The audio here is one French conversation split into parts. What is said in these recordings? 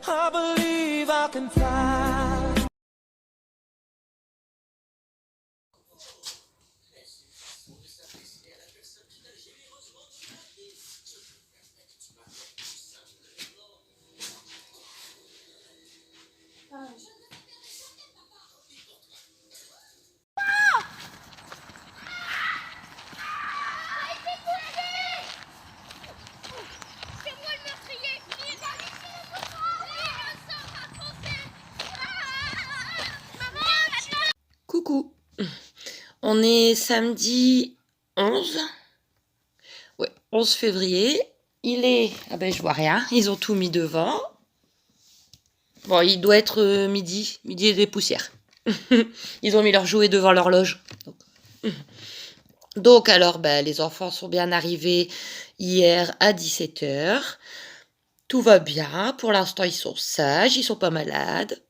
I believe I can fly. Coucou, on est samedi 11, ouais, 11 février, il est, ah ben je vois rien, ils ont tout mis devant, bon il doit être midi et des poussières, ils ont mis leurs jouets devant l'horloge, donc alors ben, les enfants sont bien arrivés hier à 17h, tout va bien, pour l'instant ils sont sages, ils sont pas malades.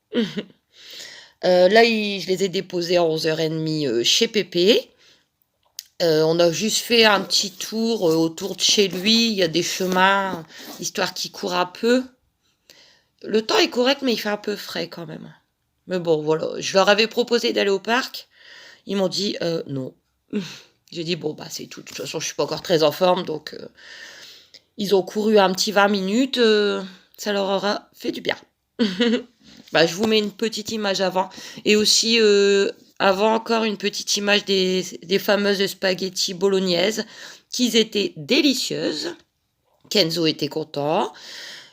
Là je les ai déposés à 11h30 chez Pépé. On a juste fait un petit tour autour de chez lui. Il y a des chemins, histoire qu'il court un peu. Le temps est correct, mais il fait un peu frais quand même. Mais bon, voilà. Je leur avais proposé d'aller au parc. Ils m'ont dit non. J'ai dit bon, bah c'est tout. De toute façon, je suis pas encore très en forme, donc ils ont couru un petit 20 minutes. Ça leur aura fait du bien. Bah, je vous mets une petite image avant. Et aussi, avant encore une petite image des fameuses spaghettis bolognaises, qui étaient délicieuses. Kenzo était content.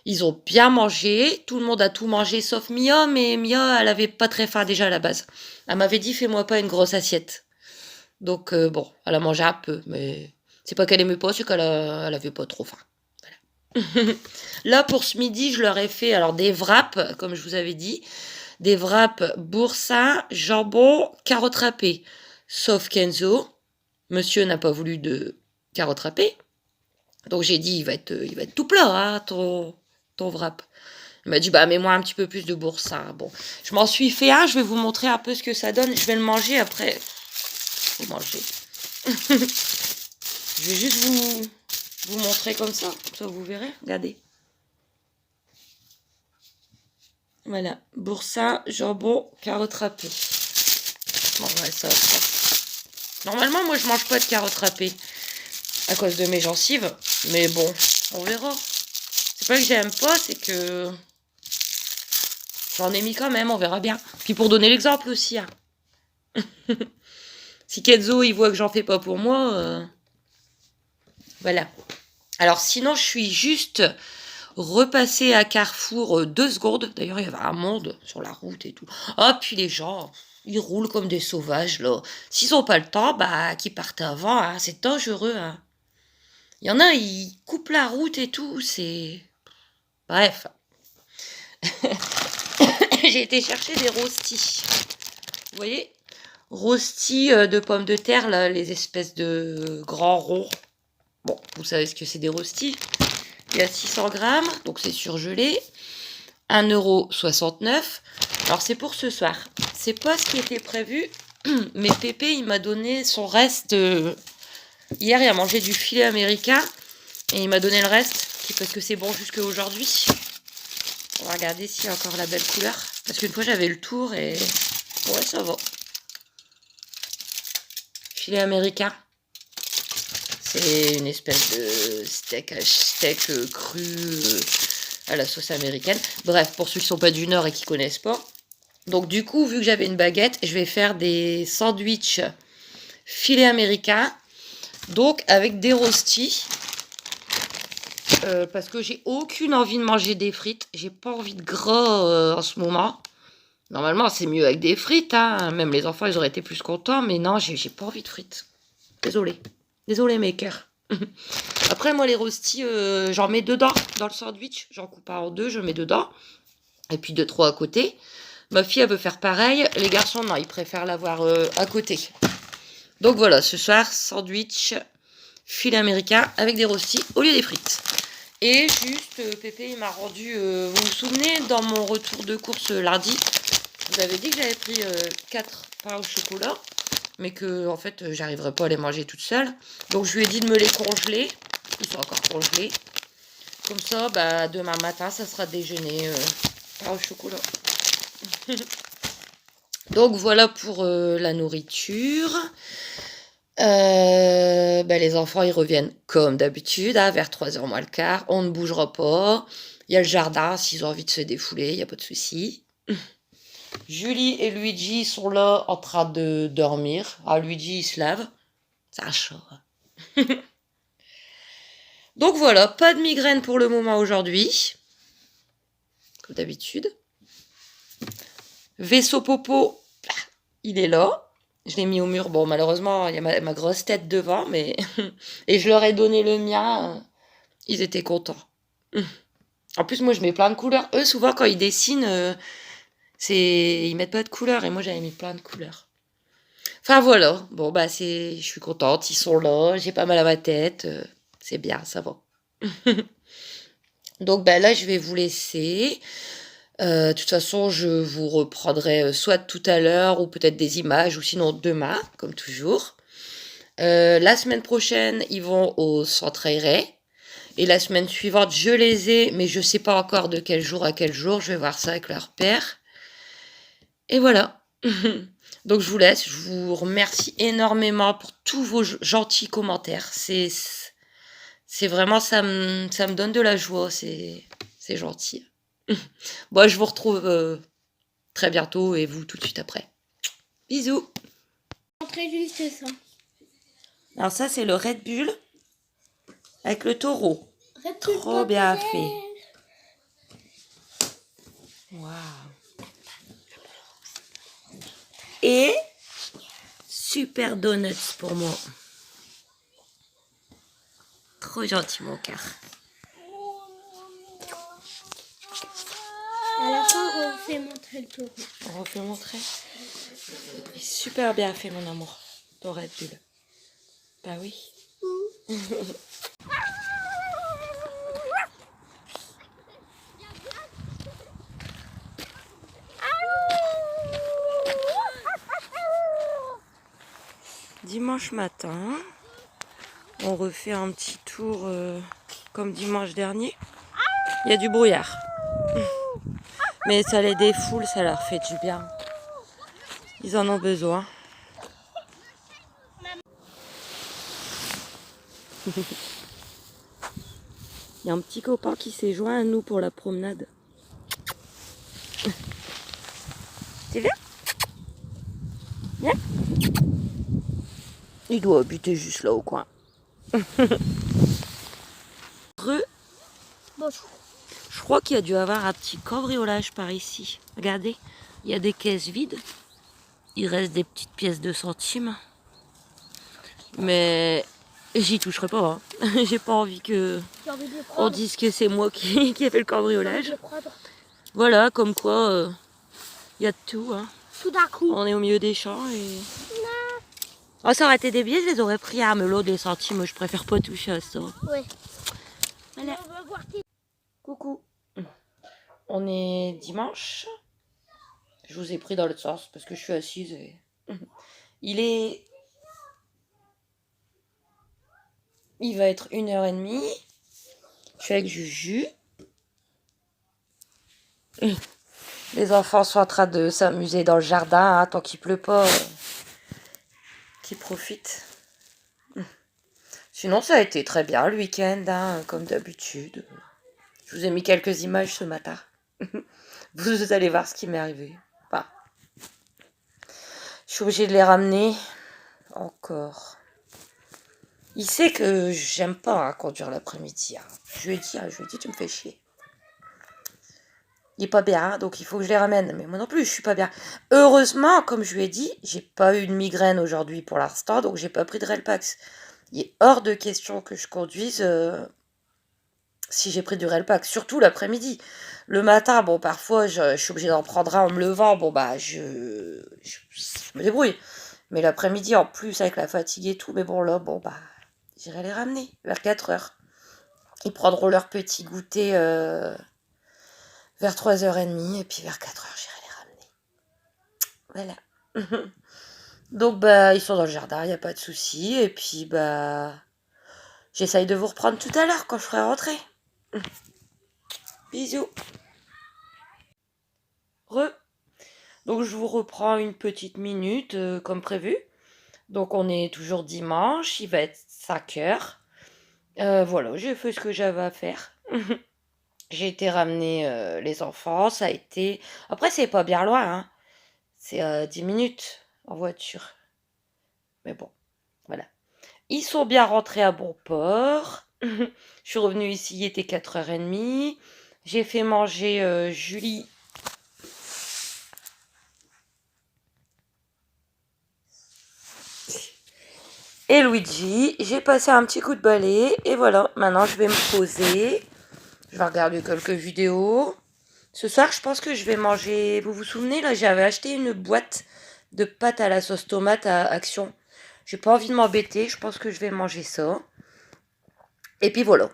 Ils ont bien mangé. Tout le monde a tout mangé sauf Mia, mais Mia, elle avait pas très faim déjà à la base. Elle m'avait dit, fais-moi pas une grosse assiette. Donc, bon, elle a mangé un peu, mais c'est pas qu'elle aimait pas, c'est elle avait pas trop faim. Là, pour ce midi, je leur ai fait alors des wraps, comme je vous avais dit. Des wraps boursin, jambon, carottes râpées. Sauf Kenzo, monsieur n'a pas voulu de carottes râpées. Donc j'ai dit, il va être tout plat, hein, ton wrap. Il m'a dit, bah mets-moi un petit peu plus de boursin. Bon, je m'en suis fait un, je vais vous montrer un peu ce que ça donne. Je vais le manger après. Je vais manger. Je vais juste vous montrer comme ça vous verrez. Regardez. Voilà, boursin, jambon, carottes râpées. Bon, ouais, ça après. Normalement, moi, je mange pas de carottes râpées à cause de mes gencives. Mais bon, on verra. C'est pas que j'aime pas, c'est que j'en ai mis quand même, on verra bien. Puis pour donner l'exemple aussi. Hein. Si Kenzo, il voit que j'en fais pas pour moi, voilà. Alors sinon, je suis juste repassée à Carrefour 2 secondes. D'ailleurs, il y avait un monde sur la route et tout. Ah, puis les gens, ils roulent comme des sauvages, là. S'ils ont pas le temps, bah, qu'ils partent avant, hein. C'est dangereux, hein. Il y en a, ils coupent la route et tout, c'est... Bref. J'ai été chercher des rostis. Vous voyez? Rostis de pommes de terre, là, les espèces de grands ronds. Bon, vous savez ce que c'est des rostis. Il y a 600 grammes, donc c'est surgelé. 1,69 €. Alors c'est pour ce soir. C'est pas ce qui était prévu, mais Pépé, il m'a donné son reste. Hier, il a mangé du filet américain et il m'a donné le reste, parce que c'est bon jusqu'à aujourd'hui. On va regarder s'il y a encore la belle couleur. Parce qu'une fois, j'avais le tour et... Ouais, ça va. Filet américain. C'est une espèce de steak cru à la sauce américaine. Bref, pour ceux qui ne sont pas du Nord et qui ne connaissent pas. Donc du coup, vu que j'avais une baguette, je vais faire des sandwichs filet américain. Donc avec des rostis. Parce que j'ai aucune envie de manger des frites. J'ai pas envie de gras en ce moment. Normalement, c'est mieux avec des frites. Hein. Même les enfants, ils auraient été plus contents. Mais non, j'ai pas envie de frites. Désolée. Désolée, mes cœurs. Après, moi, les rostis, j'en mets dedans dans le sandwich. J'en coupe en deux, je mets dedans. Et puis 2-3 à côté. Ma fille, elle veut faire pareil. Les garçons, non, ils préfèrent l'avoir à côté. Donc voilà, ce soir, sandwich filet américain avec des rostis au lieu des frites. Et juste, Pépé, il m'a rendu... vous vous souvenez, dans mon retour de course lundi, vous avez dit que j'avais pris 4 pains au chocolat, mais que, en fait, j'arriverais pas à les manger toute seule. Donc, je lui ai dit de me les congeler. Ils sont encore congelés. Comme ça, bah, demain matin, ça sera déjeuner Ah, au chocolat. Donc voilà pour la nourriture. Les enfants, ils reviennent comme d'habitude, hein, vers 3h moins le quart. On ne bougera pas. Il y a le jardin, s'ils ont envie de se défouler, il n'y a pas de souci. Julie et Luigi sont là en train de dormir. Ah, Luigi, il se lave. Ça chaud. Donc voilà, pas de migraine pour le moment aujourd'hui. Comme d'habitude. Vaisseau popo, il est là. Je l'ai mis au mur. Bon, malheureusement, il y a ma grosse tête devant, mais... Et je leur ai donné le mien. Ils étaient contents. En plus, moi, je mets plein de couleurs. Eux, souvent, quand ils dessinent, ils mettent pas de couleurs. Et moi, j'avais mis plein de couleurs. Enfin, voilà. Bon, je suis contente. Ils sont là. J'ai pas mal à ma tête. C'est bien, ça va. Donc, là, je vais vous laisser. De toute façon, je vous reprendrai soit tout à l'heure ou peut-être des images ou sinon demain, comme toujours. La semaine prochaine, ils vont au centre aéré. Et la semaine suivante, je les ai, mais je sais pas encore de quel jour à quel jour. Je vais voir ça avec leur père. Et voilà. Donc je vous laisse. Je vous remercie énormément pour tous vos gentils commentaires. C'est vraiment, ça me donne de la joie. C'est gentil. Bon, je vous retrouve très bientôt et vous tout de suite après. Bisous. Montrer juste ça. Alors ça, c'est le Red Bull avec le taureau. Red Bull Trop bien populaire. fait. Waouh. Et super donuts pour moi. Trop gentil mon cœur. À la fin, on refait montrer le taureau. On refait montrer. Super bien fait mon amour. Ton Red Bull. Bah oui. Dimanche matin, on refait un petit tour comme dimanche dernier. Il y a du brouillard. Mais ça les défoule, ça leur fait du bien. Ils en ont besoin. Il y a un petit copain qui s'est joint à nous pour la promenade. Tu viens? Viens. Il doit habiter juste là au coin. Bonjour. Je crois qu'il y a dû avoir un petit cambriolage par ici. Regardez, il y a des caisses vides. Il reste des petites pièces de centimes. Mais j'y toucherai pas. Hein. J'ai pas envie que J'ai envie de le on prendre. dise que c'est moi qui ai fait le J'ai envie cambriolage. de le prendre. Voilà, comme quoi il y a de tout. Hein. Tout d'un coup. On est au milieu des champs et... Oh, ça aurait été des billets, je les aurais pris à melot des centimes. Je préfère pas toucher à ça. Ouais. Voilà. On va voir tes... Coucou. On est dimanche. Je vous ai pris dans l'autre sens parce que je suis assise et... Il va être 1h30. Je suis avec Juju. Les enfants sont en train de s'amuser dans le jardin, hein, tant qu'il pleut pas. Qu'ils profitent. Sinon, ça a été très bien le week-end, hein, comme d'habitude. Je vous ai mis quelques images ce matin. Vous allez voir ce qui m'est arrivé. Enfin, je suis obligée de les ramener. Encore. Il sait que j'aime pas conduire l'après-midi. Hein. Je lui ai dit, tu me fais chier. Il est pas bien, donc il faut que je les ramène. Mais moi non plus, je suis pas bien. Heureusement, comme je lui ai dit, j'ai pas eu de migraine aujourd'hui pour l'instant, donc j'ai pas pris de Relpax. Il est hors de question que je conduise si j'ai pris du Relpax, surtout l'après-midi. Le matin, bon, parfois, je suis obligée d'en prendre un en me levant. Bon, je me débrouille. Mais l'après-midi, en plus, avec la fatigue et tout, mais bon, là, j'irai les ramener vers 4h. Ils prendront leur petit goûter vers 3h30, et puis vers 4h, j'irai les ramener. Voilà. Donc, ils sont dans le jardin, il n'y a pas de souci. Et puis, j'essaye de vous reprendre tout à l'heure quand je serai rentrée. Bisous. je vous reprends une petite minute comme prévu. Donc on est toujours dimanche, il va être 5 heures. Voilà, j'ai fait ce que j'avais à faire. J'ai été ramener les enfants, ça a été... Après, c'est pas bien loin, hein. C'est 10 minutes en voiture. Mais bon, voilà. Ils sont bien rentrés à bon port. Je suis revenue ici, il était 4h30. J'ai fait manger Julie et Luigi. J'ai passé un petit coup de balai. Et voilà, maintenant je vais me poser. Je vais regarder quelques vidéos. Ce soir, je pense que je vais manger... Vous vous souvenez, là, j'avais acheté une boîte de pâtes à la sauce tomate à Action. J'ai pas envie de m'embêter. Je pense que je vais manger ça. Et puis voilà.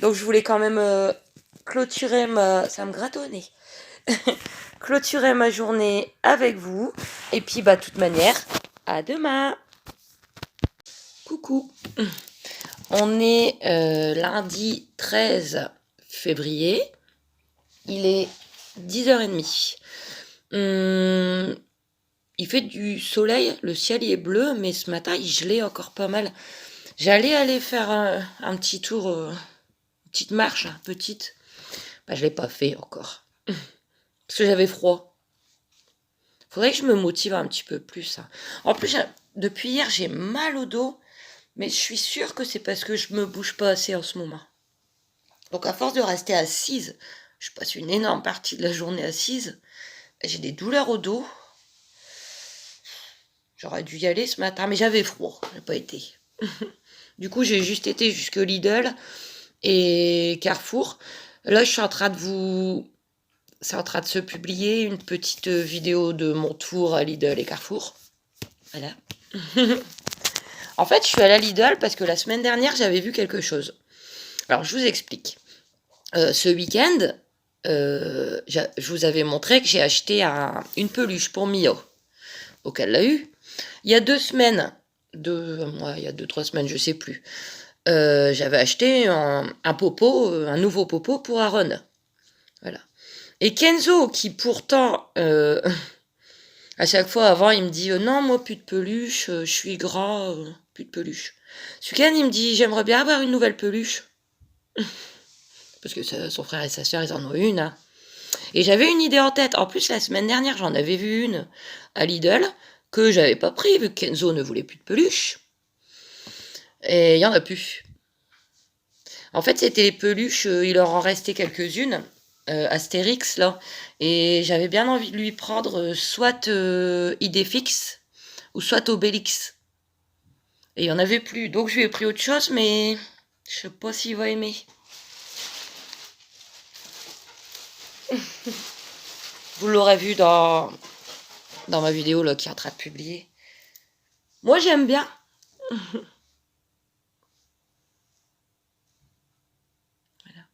Donc je voulais quand même clôturer ma... Ça me gratte au nez. Clôturer ma journée avec vous. Et puis, bah, de toute manière, à demain. Coucou. On est lundi 13 février. Il est 10h30. Il fait du soleil, le ciel il est bleu, mais ce matin il gelait encore pas mal. J'allais aller faire un petit tour, une petite marche, petite. Bah, je l'ai pas fait encore. Parce que j'avais froid. Faudrait que je me motive un petit peu plus. Hein. En plus, depuis hier, j'ai mal au dos. Mais je suis sûre que c'est parce que je me bouge pas assez en ce moment. Donc à force de rester assise, je passe une énorme partie de la journée assise. J'ai des douleurs au dos. J'aurais dû y aller ce matin, mais j'avais froid. J'ai pas été. Du coup, j'ai juste été jusque Lidl et Carrefour. Là, je suis en train de vous... C'est en train de se publier une petite vidéo de mon tour à Lidl et Carrefour. Voilà. En fait, je suis allée à Lidl parce que la semaine dernière, j'avais vu quelque chose. Alors, je vous explique. Ce week-end, je vous avais montré que j'ai acheté une peluche pour Mio. Donc, elle l'a eu. Il y a 2 semaines, il y a 2-3 semaines, je sais plus, j'avais acheté un popo, un nouveau popo pour Aaron. Voilà. Et Kenzo, qui pourtant, à chaque fois avant, il me dit non, moi, plus de peluche, je suis gras, plus de peluche. Ce week-end, il me dit j'aimerais bien avoir une nouvelle peluche. Parce que son frère et sa soeur, ils en ont une. Hein. Et j'avais une idée en tête. En plus, la semaine dernière, j'en avais vu une à Lidl que j'avais pas pris vu que Kenzo ne voulait plus de peluche. Et il y en a plus. En fait, c'était les peluches, il leur en restait quelques-unes. Astérix, là. Et j'avais bien envie de lui prendre soit Idéfix ou soit Obélix. Et il n'y en avait plus. Donc, je lui ai pris autre chose, mais je sais pas s'il va aimer. Vous l'aurez vu dans ma vidéo là, qui est en train de publier. Moi, j'aime bien. Voilà.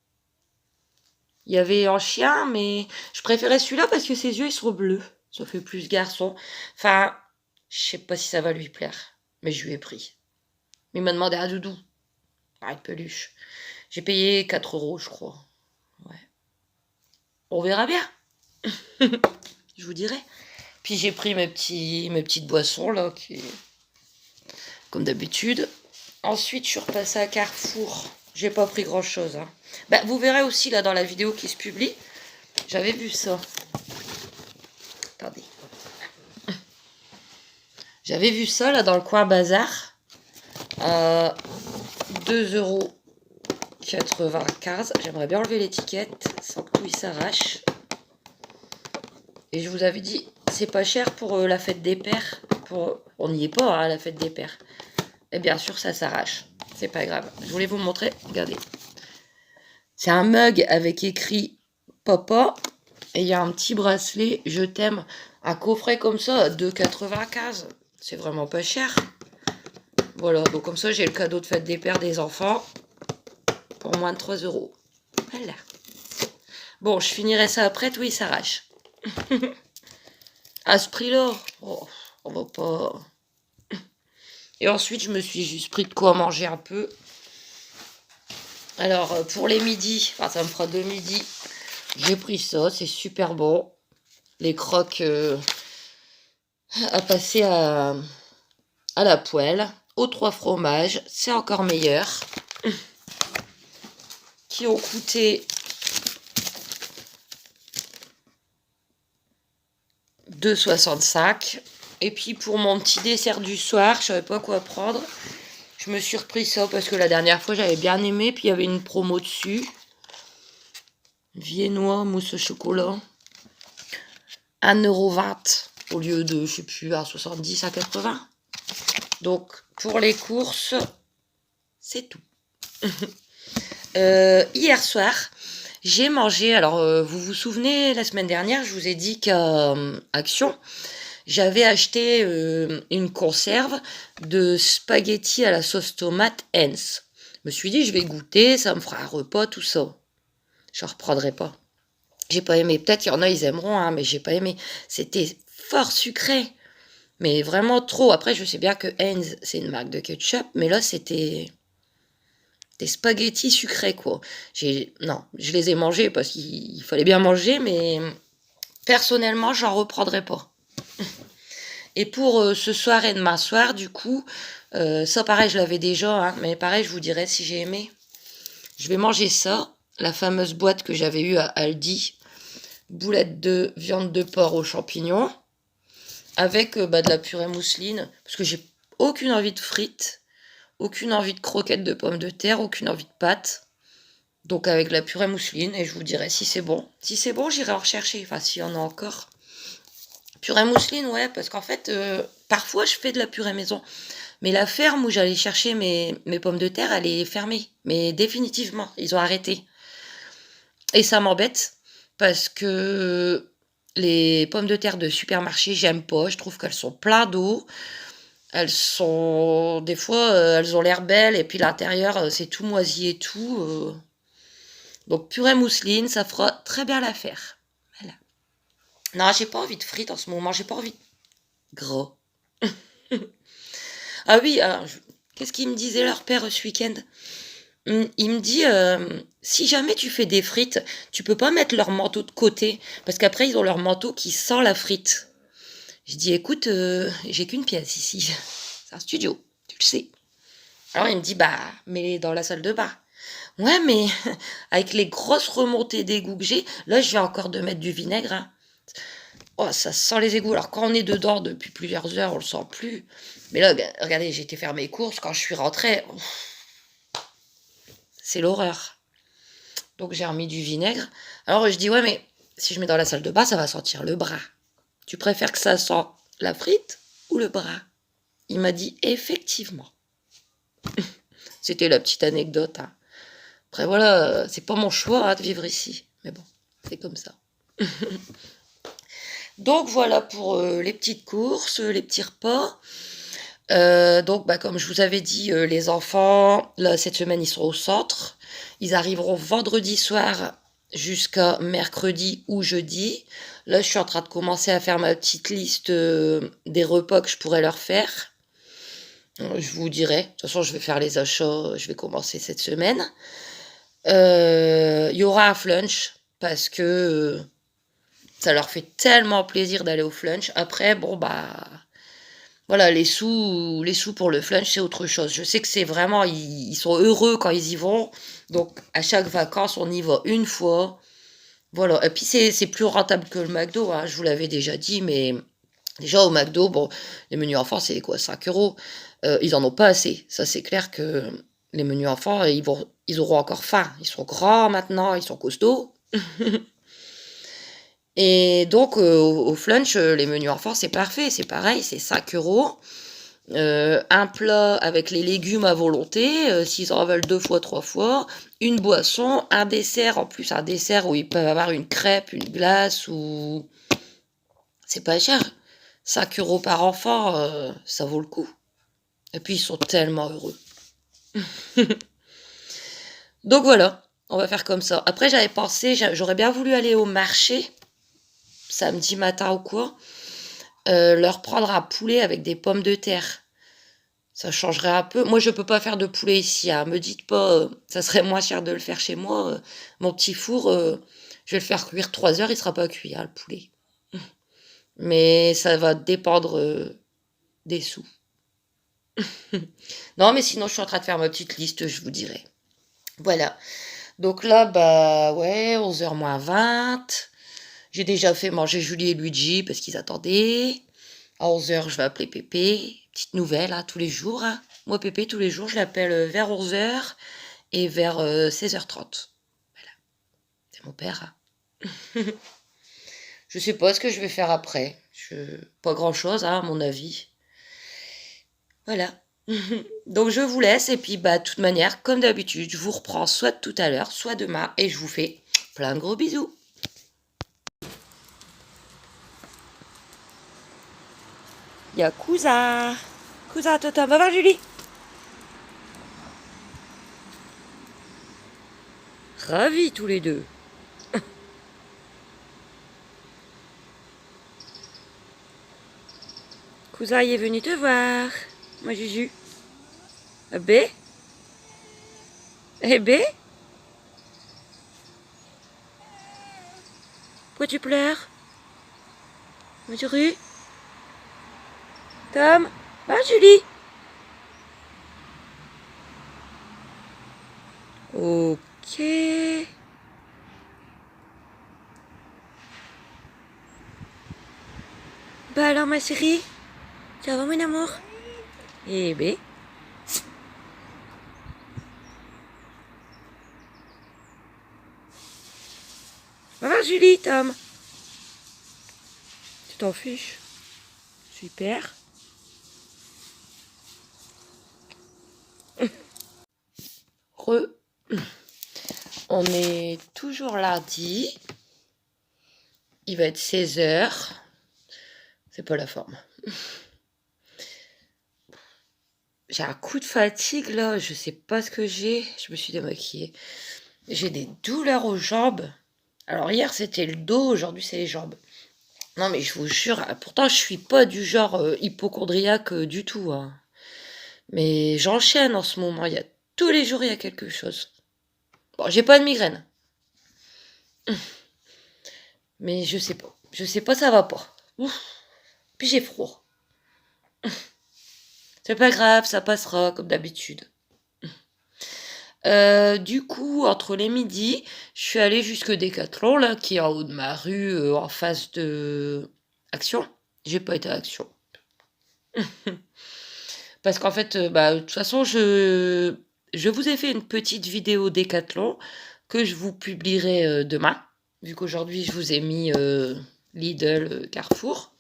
Il y avait un chien, mais je préférais celui-là parce que ses yeux, ils sont bleus. Ça fait plus garçon. Enfin, je sais pas si ça va lui plaire. Mais je lui ai pris. Mais il m'a demandé un doudou. Pareil de peluche. J'ai payé 4 €, je crois. Ouais. On verra bien. Je vous dirai. Puis j'ai pris mes petites boissons, là, comme d'habitude. Ensuite, je suis repassée à Carrefour. J'ai pas pris grand-chose. Hein. Bah, vous verrez aussi, là, dans la vidéo qui se publie. J'avais vu ça. Attendez. J'avais vu ça, là, dans le coin bazar. 2,95 €. J'aimerais bien enlever l'étiquette sans que tout il s'arrache. Et je vous avais dit, c'est pas cher pour la fête des pères. On n'y est pas, hein, la fête des pères. Et bien sûr, ça s'arrache. C'est pas grave. Je voulais vous montrer. Regardez. C'est un mug avec écrit Papa. Et il y a un petit bracelet. Je t'aime. Un coffret comme ça, 2,95 €. C'est vraiment pas cher. Voilà. Donc comme ça, j'ai le cadeau de fête des pères des enfants. Pour moins de 3 €. Voilà. Bon, je finirai ça après. Tout, il s'arrache. À ce prix-là, oh, on va pas... Et ensuite, je me suis juste pris de quoi manger un peu. Alors, pour les midis, enfin, ça me fera 2 midis, j'ai pris ça, c'est super bon. les croques à passer à la poêle, aux 3 fromages, c'est encore meilleur, qui ont coûté 2,65 €. Et puis pour mon petit dessert du soir, je savais pas quoi prendre. Je me suis repris ça parce que la dernière fois j'avais bien aimé, puis il y avait une promo dessus. Viennois mousse au chocolat. 1,20 € au lieu de, je sais plus, à 70, à 80. Donc pour les courses, c'est tout. Hier soir, j'ai mangé, alors vous vous souvenez, la semaine dernière, je vous ai dit qu'à Action, j'avais acheté une conserve de spaghettis à la sauce tomate Heinz. Je me suis dit, je vais goûter, ça me fera un repas, tout ça. Je ne reprendrai pas. J'ai pas aimé. Peut-être qu'il y en a, ils aimeront, hein, mais j'ai pas aimé. C'était fort sucré. Mais vraiment trop. Après, je sais bien que Heinz, c'est une marque de ketchup, mais là, c'était des spaghettis sucrés, quoi. Non, je les ai mangés parce qu'il fallait bien manger, mais personnellement, j'en reprendrai pas. Et pour ce soir et demain soir, du coup, ça pareil, je l'avais déjà, hein, mais pareil, je vous dirai si j'ai aimé. Je vais manger ça, la fameuse boîte que j'avais eue à Aldi, boulettes de viande de porc aux champignons, avec de la purée mousseline, parce que j'ai aucune envie de frites, aucune envie de croquettes de pommes de terre, aucune envie de pâtes. Donc avec la purée mousseline, et je vous dirai si c'est bon. Si c'est bon, j'irai en rechercher, enfin s'il y en a encore. Purée mousseline, ouais, parce qu'en fait, parfois je fais de la purée maison. Mais la ferme où j'allais chercher mes pommes de terre, elle est fermée. Mais définitivement, ils ont arrêté. Et ça m'embête, parce que les pommes de terre de supermarché, j'aime pas. Je trouve qu'elles sont pleines d'eau. Elles sont... Des fois, elles ont l'air belles, et puis l'intérieur, c'est tout moisi et tout. Donc purée mousseline, ça fera très bien l'affaire. Voilà. Non, j'ai pas envie de frites en ce moment, j'ai pas envie de gras. Ah oui, qu'est-ce qu'il me disait leur père ce week-end? Il me dit, si jamais tu fais des frites, tu peux pas mettre leur manteau de côté, parce qu'après ils ont leur manteau qui sent la frite. Je dis, écoute, j'ai qu'une pièce ici, c'est un studio, tu le sais. Alors il me dit, bah, mets-les dans la salle de bain. Ouais, mais avec les grosses remontées d'égouts que j'ai, là je viens encore de mettre du vinaigre, hein. Oh, ça sent les égouts. Alors, quand on est dedans depuis plusieurs heures, on le sent plus. Mais là, regardez, j'ai été faire mes courses. Quand je suis rentrée, c'est l'horreur. Donc, j'ai remis du vinaigre. Alors, je dis, ouais, mais si je mets dans la salle de bain, ça va sentir le bras. Tu préfères que ça sente la frite ou le bras? Il m'a dit, effectivement. C'était la petite anecdote, hein. Après, voilà, c'est pas mon choix, hein, de vivre ici. Mais bon, c'est comme ça. Donc voilà pour les petites courses, les petits repas. Donc comme je vous avais dit, les enfants, là, cette semaine, ils seront au centre. Ils arriveront vendredi soir jusqu'à mercredi ou jeudi. Là, je suis en train de commencer à faire ma petite liste des repas que je pourrais leur faire. Je vous dirai. De toute façon, je vais faire les achats. Je vais commencer cette semaine. Il y aura un flunch parce que... ça leur fait tellement plaisir d'aller au flunch. Après, bon, voilà, les sous pour le flunch, c'est autre chose. Je sais que c'est vraiment, ils sont heureux quand ils y vont. Donc, à chaque vacances, on y va une fois. Voilà. Et puis, c'est plus rentable que le McDo, hein, je vous l'avais déjà dit, mais déjà, au McDo, bon, les menus enfants, c'est quoi, 5 €. Ils en ont pas assez. Ça, c'est clair que les menus enfants, ils auront encore faim. Ils sont grands maintenant, ils sont costauds. Et donc, au flunch, les menus enfants, c'est parfait. C'est pareil, c'est 5 €. Un plat avec les légumes à volonté, s'ils en veulent 2 fois, 3 fois. Une boisson, un dessert, en plus un dessert où ils peuvent avoir une crêpe, une glace, ou... C'est pas cher. 5 € par enfant, ça vaut le coup. Et puis, ils sont tellement heureux. Donc voilà, on va faire comme ça. Après, j'avais pensé, j'aurais bien voulu aller au marché, samedi matin ou quoi, leur prendre un poulet avec des pommes de terre. Ça changerait un peu. Moi, je peux pas faire de poulet ici, hein. Me dites pas, ça serait moins cher de le faire chez moi. Mon petit four, je vais le faire cuire 3 heures, il sera pas cuit, hein, le poulet. Mais ça va dépendre des sous. Non, mais sinon, je suis en train de faire ma petite liste, je vous dirai. Voilà. Donc là, bah ouais, 11h moins 20. J'ai déjà fait manger Julie et Luigi parce qu'ils attendaient. À 11h, je vais appeler Pépé. Petite nouvelle, hein, tous les jours. Hein. Moi, Pépé, tous les jours, je l'appelle vers 11h et vers 16h30. Voilà. C'est mon père. Hein. Je sais pas ce que je vais faire après. Pas grand-chose, hein, à mon avis. Voilà. Donc je vous laisse et puis bah de toute manière, comme d'habitude, je vous reprends soit tout à l'heure, soit demain et je vous fais plein de gros bisous. Il y a Cousin. Cousin, Totem, va voir Julie. Ravis tous les deux. Cousin, il est venu te voir. Moi, Juju. Ah bé? Eh bé? Pourquoi tu pleures? Julie? Tom? Ah, Julie? Ok. Bah alors, ma chérie? Ça va, mon amour? Eh bé? Va voir Julie, Tom. Tu t'en fiches? Super. On est toujours lundi. Il va être 16h. C'est pas la forme. J'ai un coup de fatigue là. Je sais pas ce que j'ai. Je me suis démaquillée. J'ai des douleurs aux jambes. Alors hier c'était le dos, aujourd'hui c'est les jambes. Non mais je vous jure, pourtant je suis pas du genre hypochondriaque du tout. Hein. Mais j'enchaîne en ce moment. Tous les jours il y a quelque chose. Bon, j'ai pas de migraine. Mais je sais pas. Je sais pas, ça va pas. Ouf. Puis j'ai froid. C'est pas grave, ça passera comme d'habitude. Du coup, entre les midis, je suis allée jusque Décathlon, là, qui est en haut de ma rue, en face de Action. J'ai pas été à Action. Parce qu'en fait, bah, de toute façon, je vous ai fait une petite vidéo Décathlon que je vous publierai demain. Vu qu'aujourd'hui, je vous ai mis Lidl, Carrefour.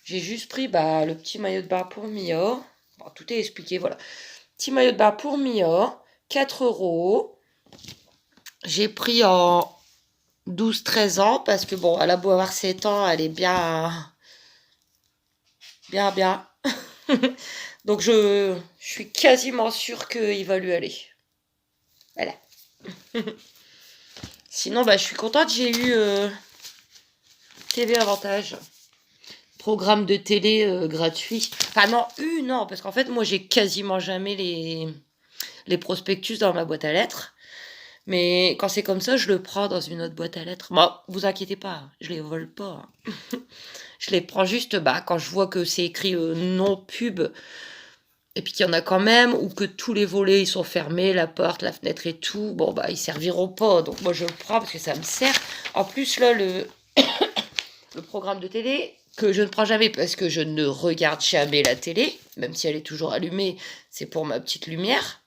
J'ai juste pris bah, le petit maillot de bain pour Mia. Bon, tout est expliqué, voilà. Petit maillot de bain pour Mia, 4 €. J'ai pris en 12-13 ans parce que bon, elle a beau avoir 7 ans, elle est bien. Bien. Donc je suis quasiment sûre qu'il va lui aller. Voilà. Sinon, bah, je suis contente, j'ai eu TV Avantage. Programme de télé gratuit. Enfin non, non, parce qu'en fait, moi, j'ai quasiment jamais les prospectus dans ma boîte à lettres. Mais quand c'est comme ça, je le prends dans une autre boîte à lettres. Bon, vous inquiétez pas, je les vole pas. Je les prends juste bah, quand je vois que c'est écrit non pub, et puis qu'il y en a quand même, ou que tous les volets ils sont fermés, la porte, la fenêtre et tout, bon bah ils serviront pas. Donc moi je le prends parce que ça me sert. En plus là, le programme de télé, que je ne prends jamais parce que je ne regarde jamais la télé, même si elle est toujours allumée, c'est pour ma petite lumière.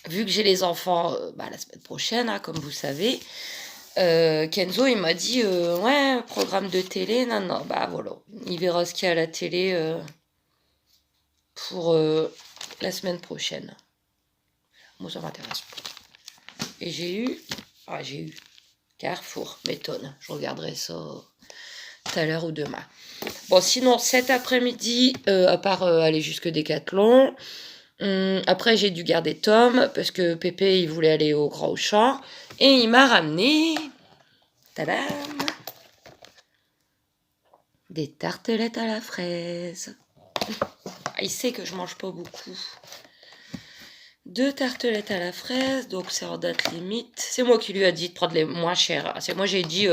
Vu que j'ai les enfants la semaine prochaine, hein, comme vous savez, Kenzo, il m'a dit, ouais, programme de télé, non, bah voilà, il verra ce qu'il y a à la télé pour la semaine prochaine. Moi, ça m'intéresse pas. Et j'ai eu Carrefour, m'étonne, je regarderai ça tout à l'heure ou demain. Bon, sinon, cet après-midi, à part aller jusque Décathlon, après j'ai dû garder Tom, parce que Pépé, il voulait aller au Grand Auchan, et il m'a ramené, tadam, des tartelettes à la fraise. Il sait que je mange pas beaucoup. 2 tartelettes à la fraise, donc c'est en date limite. C'est moi qui lui ai dit de prendre les moins chères. C'est moi j'ai dit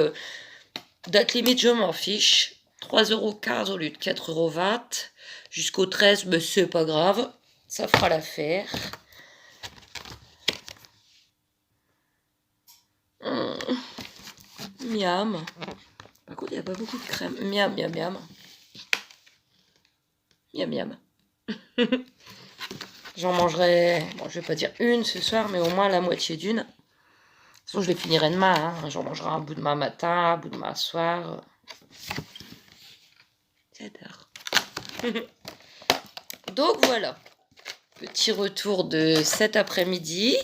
date limite, je m'en fiche. 3,15 € au lieu de 4,20 €. Jusqu'au 13, mais c'est pas grave. Ça fera l'affaire. Miam. Par contre, il n'y a pas beaucoup de crème. Miam, miam, miam. Miam, miam. J'en mangerai, bon, je vais pas dire une ce soir, mais au moins la moitié d'une. De toute façon, je les finirai demain. Hein. J'en mangerai un bout demain matin, un bout demain soir. J'adore. Donc voilà. Petit retour de cet après-midi.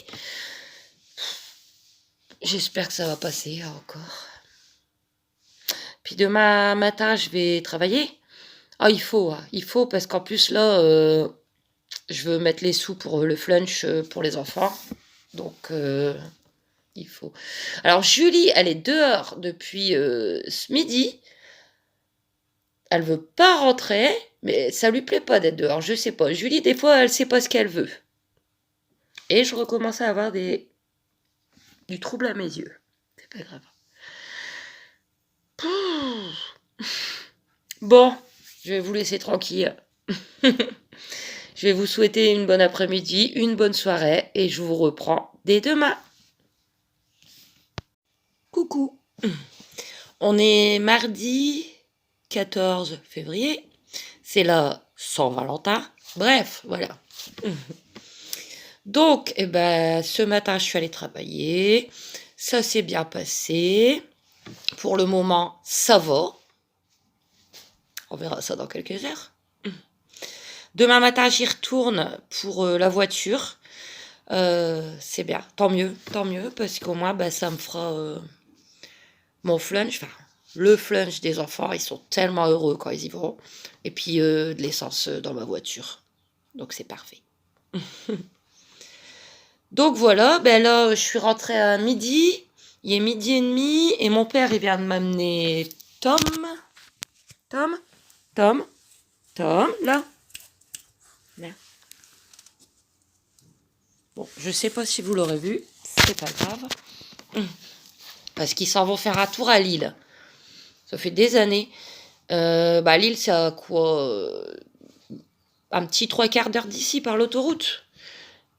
J'espère que ça va passer encore. Puis demain matin, je vais travailler. Ah, il faut parce qu'en plus là, je veux mettre les sous pour le flunch pour les enfants. Donc, il faut. Alors, Julie, elle est dehors depuis ce midi. Elle veut pas rentrer, mais ça lui plaît pas d'être dehors. Je sais pas. Julie, des fois, elle sait pas ce qu'elle veut. Et je recommence à avoir du trouble à mes yeux. C'est pas grave. Bon, je vais vous laisser tranquille. Je vais vous souhaiter une bonne après-midi, une bonne soirée et je vous reprends dès demain. Coucou. On est mardi 14 février. C'est la Saint-Valentin. Bref, voilà. Donc, ce matin, je suis allée travailler. Ça s'est bien passé. Pour le moment, ça va. On verra ça dans quelques heures. Demain matin, j'y retourne pour la voiture. C'est bien, tant mieux, parce qu'au moins, ça me fera mon flunch, enfin, le flunch des enfants. Ils sont tellement heureux quand ils y vont. Et puis, de l'essence dans ma voiture. Donc, c'est parfait. Donc, voilà, là, je suis rentrée à midi. Il est 12h30 et mon père, il vient de m'amener Tom, là. Bon, je sais pas si vous l'aurez vu, c'est pas grave. Parce qu'ils s'en vont faire un tour à Lille. Ça fait des années. Lille, c'est à quoi un petit 3/4 d'heure d'ici par l'autoroute.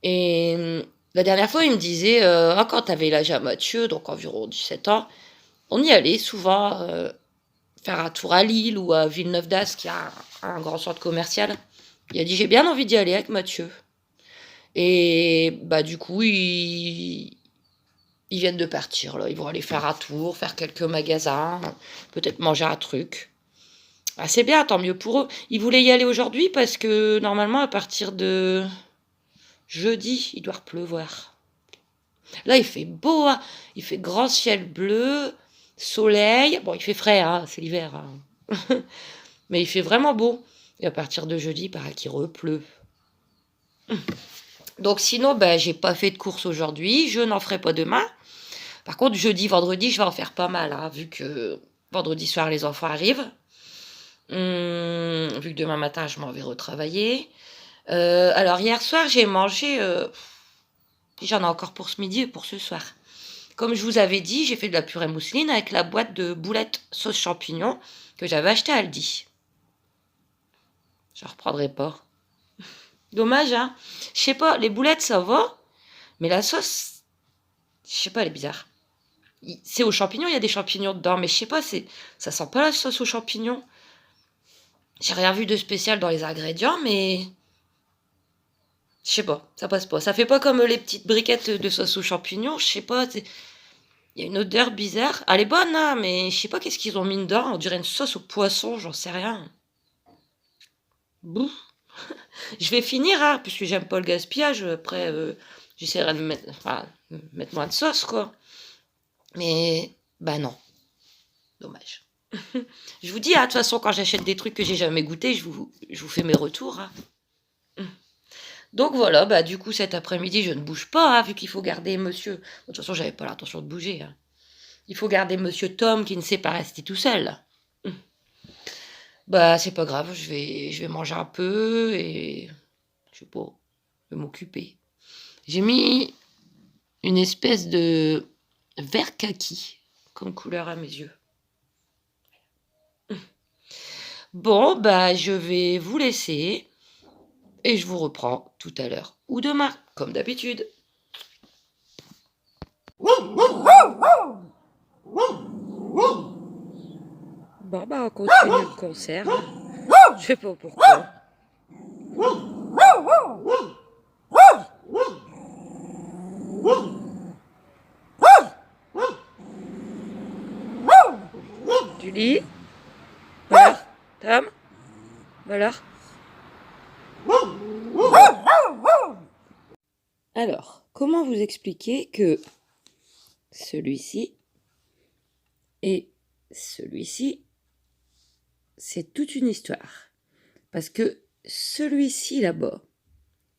Et la dernière fois, il me disait, quand t'avais l'âge à Mathieu, donc environ 17 ans, on y allait souvent faire un tour à Lille ou à Villeneuve-d'Ascq, qui a un grand centre commercial. Il a dit, j'ai bien envie d'y aller avec Mathieu. Et du coup, ils viennent de partir, là. Ils vont aller faire un tour, faire quelques magasins, peut-être manger un truc. Ah, c'est bien, tant mieux pour eux. Ils voulaient y aller aujourd'hui parce que normalement, à partir de jeudi, il doit pleuvoir. Là, il fait beau, hein. Il fait grand ciel bleu, soleil. Bon, il fait frais, hein, c'est l'hiver. Hein. Mais il fait vraiment beau. Et à partir de jeudi, il paraît qu'il repleut. Donc sinon, j'ai pas fait de course aujourd'hui. Je n'en ferai pas demain. Par contre, jeudi, vendredi, je vais en faire pas mal, hein, vu que vendredi soir, les enfants arrivent. Vu que demain matin, je m'en vais retravailler. Alors, hier soir, j'ai mangé... j'en ai encore pour ce midi et pour ce soir. Comme je vous avais dit, j'ai fait de la purée mousseline avec la boîte de boulettes sauce champignon que j'avais acheté à Aldi. Je reprendrai pas. Dommage, hein. Je sais pas, les boulettes, ça va. Mais la sauce, je sais pas, elle est bizarre. C'est aux champignons, il y a des champignons dedans. Mais je sais pas, ça sent pas la sauce aux champignons. J'ai rien vu de spécial dans les ingrédients, mais... Je sais pas, ça passe pas. Ça fait pas comme les petites briquettes de sauce aux champignons. Je sais pas, il y a une odeur bizarre. Elle est bonne, hein, mais je sais pas qu'est-ce qu'ils ont mis dedans. On dirait une sauce au poisson, j'en sais rien. Bouh. Je vais finir, hein, puisque j'aime pas le gaspillage. Après, j'essaierai de mettre moins de sauce, quoi. Mais, non. Dommage. Je vous dis, hein, de toute façon, quand j'achète des trucs que j'ai jamais goûté, je vous fais mes retours. Hein. Donc voilà, du coup, cet après-midi, je ne bouge pas, hein, vu qu'il faut garder monsieur... De toute façon, j'avais pas l'intention de bouger. Hein. Il faut garder monsieur Tom, qui ne sait pas rester tout seul. C'est pas grave, je vais manger un peu et... Je sais pas, je vais m'occuper. J'ai mis une espèce de vert kaki comme couleur à mes yeux. Bon, bah, je vais vous laisser et je vous reprends tout à l'heure ou demain, comme d'habitude. Bon, bah, on continue le concert. Je sais pas pourquoi. Julie? Voilà. Tom? Voilà. Alors, comment vous expliquer que celui-ci et celui-ci, c'est toute une histoire. Parce que celui-ci là-bas,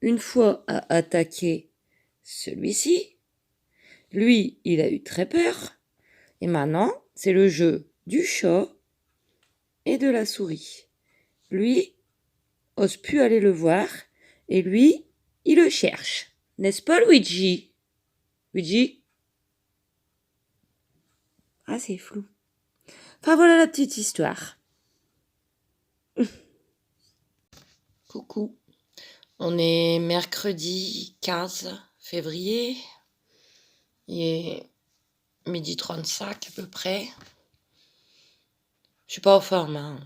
une fois a attaqué celui-ci, lui, il a eu très peur. Et maintenant, c'est le jeu du chat et de la souris. Lui, ose plus aller le voir. Et lui, il le cherche. N'est-ce pas, Luigi? Luigi? Ah, c'est flou. Enfin, voilà la petite histoire. Coucou. On est mercredi 15 février. Il est 12h35 à peu près. Je suis pas en forme, hein.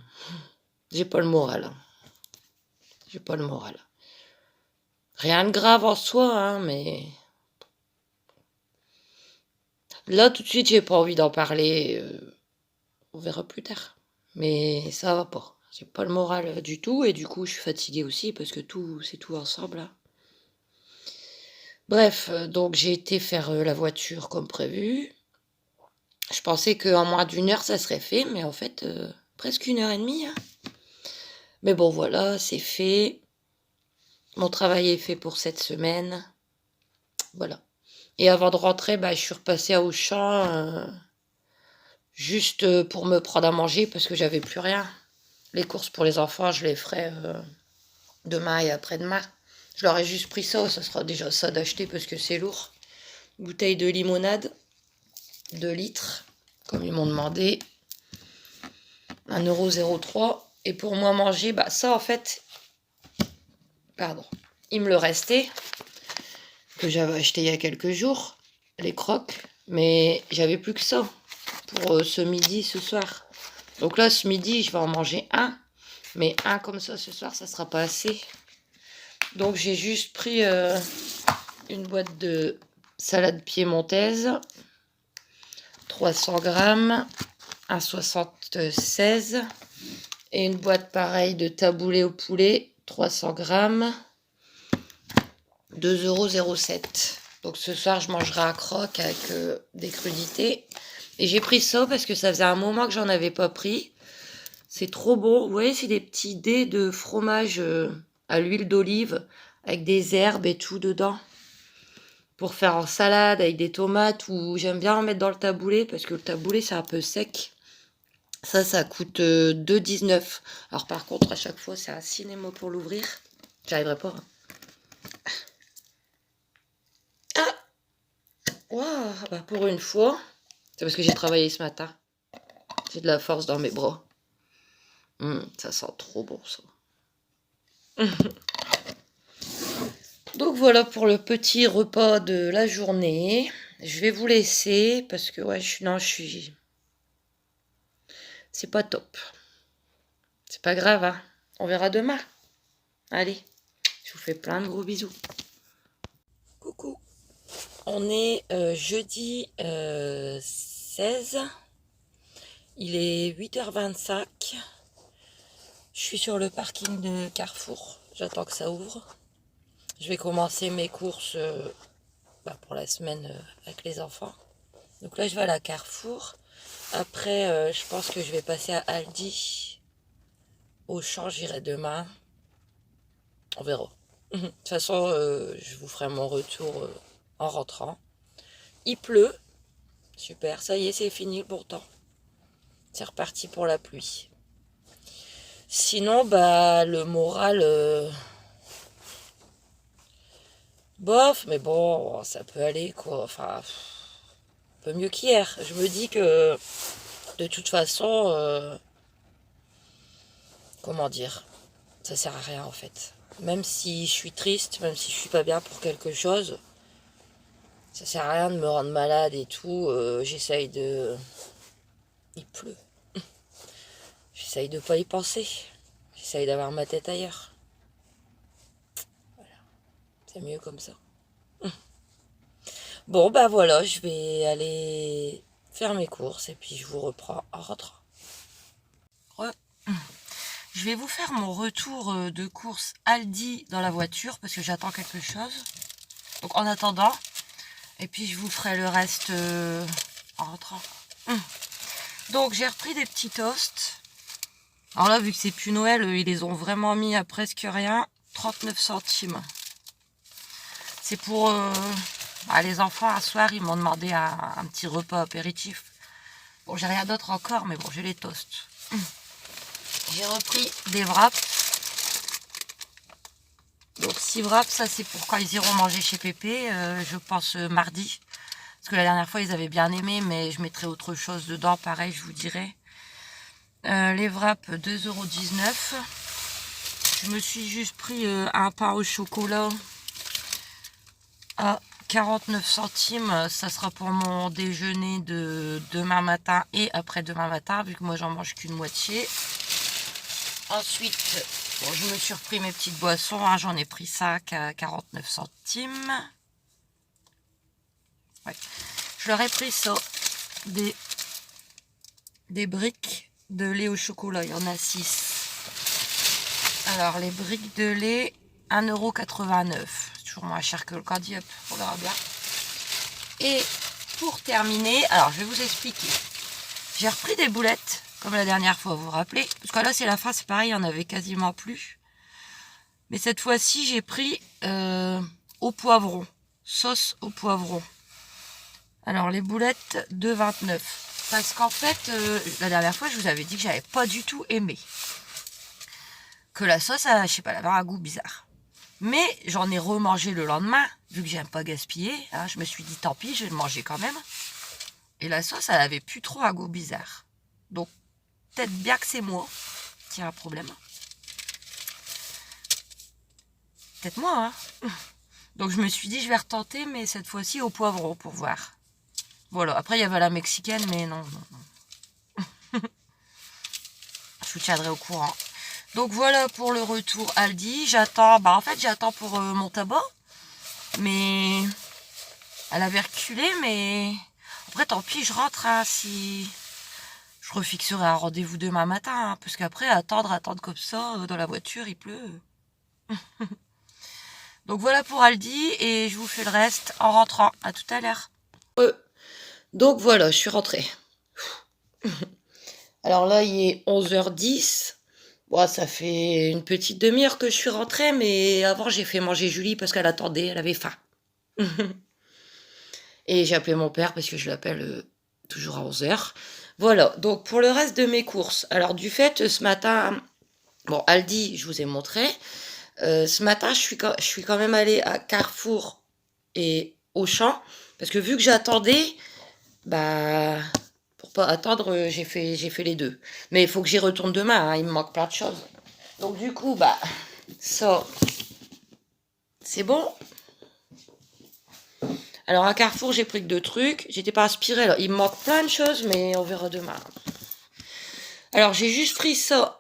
J'ai pas le moral. J'ai pas le moral. Rien de grave en soi, hein, mais là tout de suite j'ai pas envie d'en parler. On verra plus tard. Mais ça va pas. J'ai pas le moral du tout et du coup je suis fatiguée aussi parce que c'est tout ensemble là. Bref, donc j'ai été faire la voiture comme prévu. Je pensais qu'en moins d'1 heure ça serait fait, mais en fait presque 1h30. Hein. Mais bon voilà, c'est fait. Mon travail est fait pour cette semaine. Voilà. Et avant de rentrer, bah, je suis repassée à Auchan juste pour me prendre à manger parce que j'avais plus rien. Les courses pour les enfants, je les ferai demain et après-demain. Je leur ai juste pris ça sera déjà ça d'acheter parce que c'est lourd. Bouteille de limonade, 2 litres, comme ils m'ont demandé. 1,03 €. Et pour moi manger, bah ça en fait, pardon, il me le restait, que j'avais acheté il y a quelques jours, les crocs, mais j'avais plus que ça pour ce midi, ce soir. Donc là, ce midi, je vais en manger un, mais un comme ça ce soir, ça sera pas assez. Donc j'ai juste pris une boîte de salade piémontaise, 300 grammes, 1,76 €, et une boîte pareille de taboulé au poulet, 300 grammes, 2,07 €. Donc ce soir, je mangerai un croque avec des crudités. Et j'ai pris ça parce que ça faisait un moment que j'en avais pas pris. C'est trop bon. Vous voyez, c'est des petits dés de fromage à l'huile d'olive avec des herbes et tout dedans. Pour faire en salade avec des tomates, ou j'aime bien en mettre dans le taboulé parce que le taboulé c'est un peu sec. Ça coûte 2,19 €. Alors par contre, à chaque fois, c'est un cinéma pour l'ouvrir. J'arriverai pas. Hein. Ah, waouh, bah pour une fois, c'est parce que j'ai travaillé ce matin. J'ai de la force dans mes bras. Ça sent trop bon ça. Donc voilà pour le petit repas de la journée. Je vais vous laisser parce que ouais, je suis. C'est pas top. C'est pas grave, hein. On verra demain. Allez, je vous fais plein de gros bisous. Coucou. On est jeudi 16. Il est 8h25. Je suis sur le parking de Carrefour. J'attends que ça ouvre. Je vais commencer mes courses pour la semaine avec les enfants. Donc là, je vais à la Carrefour. Après, je pense que je vais passer à Aldi. Auchan, j'irai demain. On verra. De toute façon, je vous ferai mon retour en rentrant. Il pleut. Super, ça y est, c'est fini le bon temps. C'est reparti pour la pluie. Sinon, bah, le moral... bof, mais bon, ça peut aller, quoi. Enfin, un peu mieux qu'hier. Je me dis que, de toute façon, comment dire, ça sert à rien en fait. Même si je suis triste, même si je suis pas bien pour quelque chose, ça sert à rien de me rendre malade et tout. J'essaye de... Il pleut. J'essaye de pas y penser. J'essaye d'avoir ma tête ailleurs. C'est mieux comme ça. Bon, bah voilà, je vais aller faire mes courses et puis je vous reprends en rentrant. Je vais vous faire mon retour de course Aldi dans la voiture parce que j'attends quelque chose. Donc en attendant, et puis je vous ferai le reste en rentrant. Donc j'ai repris des petits toasts. Alors là, vu que c'est plus Noël, ils les ont vraiment mis à presque rien. 39 centimes. C'est pour les enfants, un soir, ils m'ont demandé un petit repas apéritif. Bon, j'ai rien d'autre encore, mais bon, j'ai les toasts. J'ai repris des wraps. Donc 6 wraps, ça c'est pour quand ils iront manger chez Pépé, je pense mardi. Parce que la dernière fois, ils avaient bien aimé, mais je mettrai autre chose dedans, pareil, je vous dirai. Les wraps, 2,19 €. Je me suis juste pris un pain au chocolat à 49 centimes. Ça sera pour mon déjeuner de demain matin et après-demain matin, vu que moi j'en mange qu'une moitié. Ensuite, bon, je me suis repris mes petites boissons. Hein, j'en ai pris 5 à 49 centimes. Ouais. Je leur ai pris ça. Des briques de lait au chocolat. Il y en a 6. Alors, les briques de lait, 1,89 €. C'est toujours moins cher que le Candy Up. On verra bien. Et pour terminer, alors je vais vous expliquer. J'ai repris des boulettes, comme la dernière fois, vous vous rappelez. Parce que là, c'est la fin, c'est pareil, il n'y en avait quasiment plus. Mais cette fois-ci, j'ai pris au poivron. Sauce au poivron. Alors, les boulettes, 2,29 €. Parce qu'en fait, la dernière fois, je vous avais dit que j'avais pas du tout aimé. Que la sauce, je sais pas, elle avait un goût bizarre. Mais j'en ai remangé le lendemain, vu que j'aime pas gaspiller. Hein, je me suis dit, tant pis, je vais le manger quand même. Et la sauce, elle avait plus trop un goût bizarre. Donc, peut-être bien que c'est moi qui a un problème. Peut-être moi, hein. Donc, je me suis dit, je vais retenter, mais cette fois-ci au poivron pour voir. Voilà, après, il y avait la mexicaine, mais non. Je vous tiendrai au courant. Donc, voilà pour le retour Aldi. J'attends, en fait, j'attends pour mon tabac. Mais elle avait reculé, mais après, tant pis, je rentre, hein, si... Je refixerai un rendez-vous demain matin, hein, parce qu'après, attendre comme ça, dans la voiture, il pleut. Donc voilà pour Aldi, et je vous fais le reste en rentrant. À tout à l'heure. Donc voilà, je suis rentrée. Alors là, il est 11h10. Bon, ça fait une petite demi-heure que je suis rentrée, mais avant, j'ai fait manger Julie parce qu'elle attendait, elle avait faim. Et j'ai appelé mon père parce que je l'appelle toujours à 11h. Voilà, donc pour le reste de mes courses. Alors du fait, ce matin, bon, Aldi, je vous ai montré. Ce matin, je suis quand même allée à Carrefour et Auchan. Parce que vu que j'attendais, pour pas attendre, j'ai fait les deux. Mais il faut que j'y retourne demain, hein, il me manque plein de choses. Donc du coup, ça, c'est bon. Alors à Carrefour, j'ai pris que 2 trucs. J'étais pas inspirée. Alors, il me manque plein de choses, mais on verra demain. Alors j'ai juste pris ça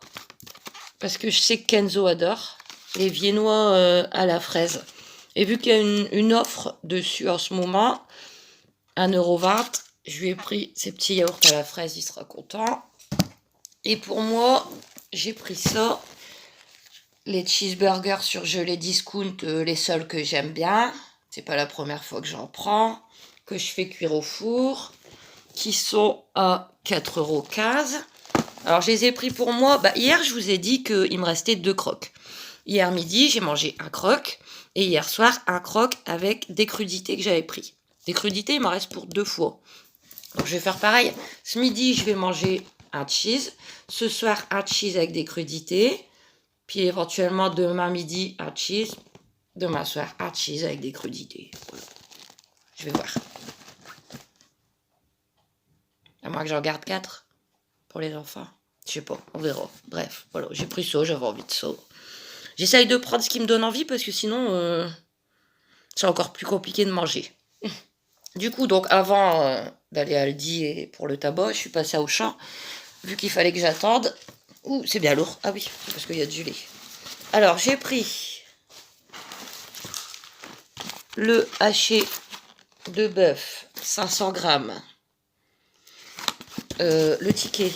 parce que je sais que Kenzo adore les viennois à la fraise. Et vu qu'il y a une offre dessus en ce moment, 1,20 €, je lui ai pris ces petits yaourts à la fraise, il sera content. Et pour moi, j'ai pris ça, les cheeseburgers surgelés discount, les seuls que j'aime bien. C'est pas la première fois que j'en prends, que je fais cuire au four, qui sont à 4,15 €. Alors, je les ai pris pour moi. Hier, je vous ai dit qu'il me restait 2 crocs. Hier midi, j'ai mangé un croc. Et hier soir, un croc avec des crudités que j'avais pris. Des crudités, il m'en reste pour 2 fois. Donc, je vais faire pareil. Ce midi, je vais manger un cheese. Ce soir, un cheese avec des crudités. Puis, éventuellement, demain midi, un cheese. Demain soir, un cheese avec des crudités. Voilà. Je vais voir. À moins que j'en garde 4 pour les enfants. Je sais pas, on verra. Bref, voilà, j'ai pris ça, j'avais envie de ça. J'essaye de prendre ce qui me donne envie parce que sinon, c'est encore plus compliqué de manger. Du coup, donc avant d'aller à Aldi et pour le tabac, je suis passée à Auchan, vu qu'il fallait que j'attende. Ouh, c'est bien lourd. Ah oui, c'est parce qu'il y a du lait. Alors, j'ai pris le haché de bœuf, 500 grammes. Le ticket.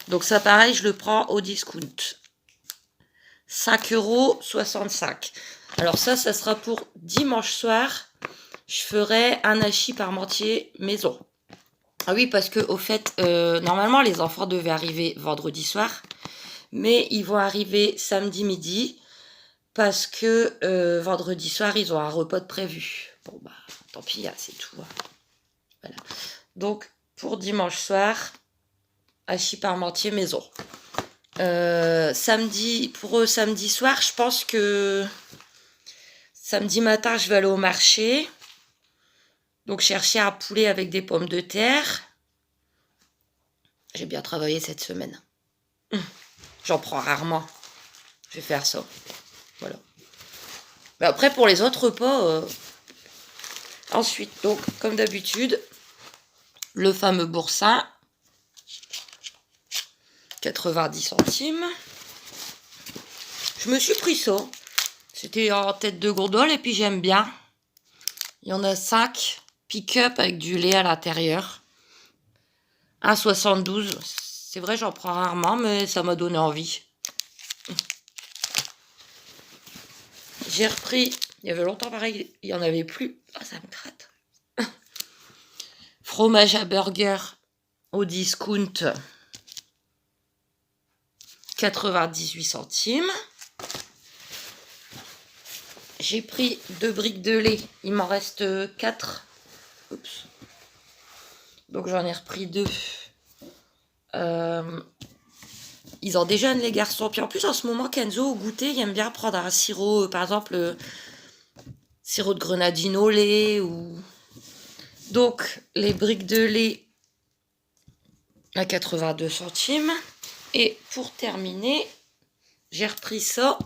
Donc ça, pareil, je le prends au discount. 5,65 €. Alors ça sera pour dimanche soir. Je ferai un hachis parmentier maison. Ah oui, parce que au fait, normalement, les enfants devaient arriver vendredi soir. Mais ils vont arriver samedi midi. Parce que vendredi soir, ils ont un repas de prévu. Bon, bah, tant pis, c'est tout. Voilà. Donc, pour dimanche soir, hachis parmentier maison. Samedi, pour eux, samedi soir, je pense que samedi matin, je vais aller au marché. Donc, chercher un poulet avec des pommes de terre. J'ai bien travaillé cette semaine. J'en prends rarement. Je vais faire ça. Voilà. Mais après, pour les autres repas, ensuite, donc, comme d'habitude, le fameux boursin, 90 centimes. Je me suis pris ça. C'était en tête de gondole et puis j'aime bien. Il y en a 5 pick-up avec du lait à l'intérieur. 1,72. C'est vrai, j'en prends rarement, mais ça m'a donné envie. J'ai repris, il y avait longtemps pareil, il n'y en avait plus. Ah, ça me gratte. Fromage à burger au discount, 98 centimes. J'ai pris 2 briques de lait, il m'en reste 4. Oups. Donc j'en ai repris 2. Ils en déjeunent les garçons. Puis en plus en ce moment Kenzo au goûter il aime bien prendre un sirop, par exemple sirop de grenadine au lait ou... Donc les briques de lait à 82 centimes. Et pour terminer, j'ai repris ça.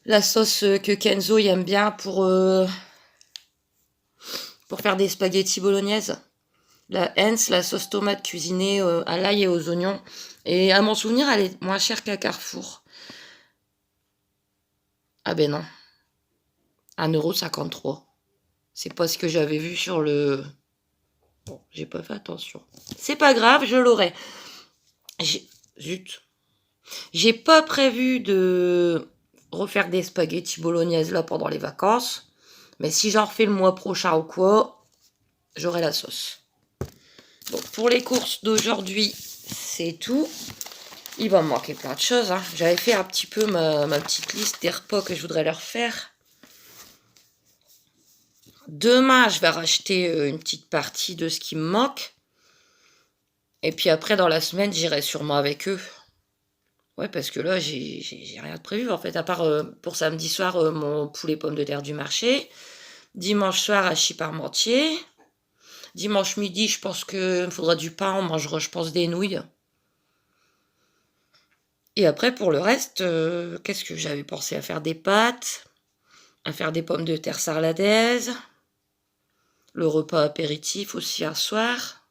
La sauce que Kenzo il aime bien pour faire des spaghettis bolognaise. La Heinz, la sauce tomate cuisinée à l'ail et aux oignons. Et à mon souvenir, elle est moins chère qu'à Carrefour. Ah ben non. 1,53 €. C'est pas ce que j'avais vu sur le... Bon, j'ai pas fait attention. C'est pas grave, je l'aurai. Zut. J'ai pas prévu de refaire des spaghettis bolognaise là pendant les vacances. Mais si j'en refais le mois prochain ou quoi, j'aurai la sauce. Donc pour les courses d'aujourd'hui, c'est tout. Il va me manquer plein de choses. J'avais fait un petit peu ma petite liste des repas que je voudrais leur faire. Demain, je vais racheter une petite partie de ce qui me manque. Et puis après, dans la semaine, j'irai sûrement avec eux. Ouais, parce que là, j'ai rien de prévu, en fait. À part pour samedi soir, mon poulet pommes de terre du marché. Dimanche soir, hachis parmentier. Dimanche midi, je pense qu'il me faudra du pain. On mangera, je pense, des nouilles. Et après, pour le reste, qu'est-ce que j'avais pensé à faire des pâtes, à faire des pommes de terre sarladaises, le repas apéritif aussi un soir.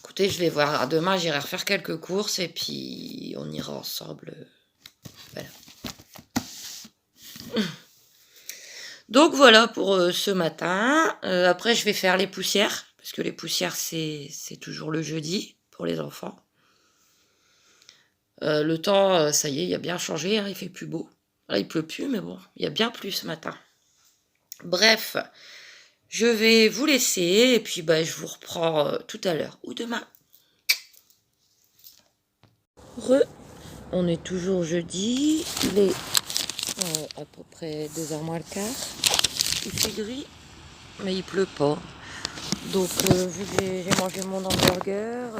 Écoutez, je vais voir. Demain, j'irai refaire quelques courses et puis on ira ensemble. Voilà. Donc voilà pour ce matin. Après, je vais faire les poussières, parce que les poussières, c'est toujours le jeudi pour les enfants. Le temps, ça y est, il a bien changé, il fait plus beau. Là, il pleut plus, mais bon, il y a bien plus ce matin. Bref, je vais vous laisser et puis je vous reprends tout à l'heure ou demain. On est toujours jeudi, il est à peu près 2h moins le quart. Il fait gris, mais il pleut pas. Donc, vu que j'ai mangé mon hamburger,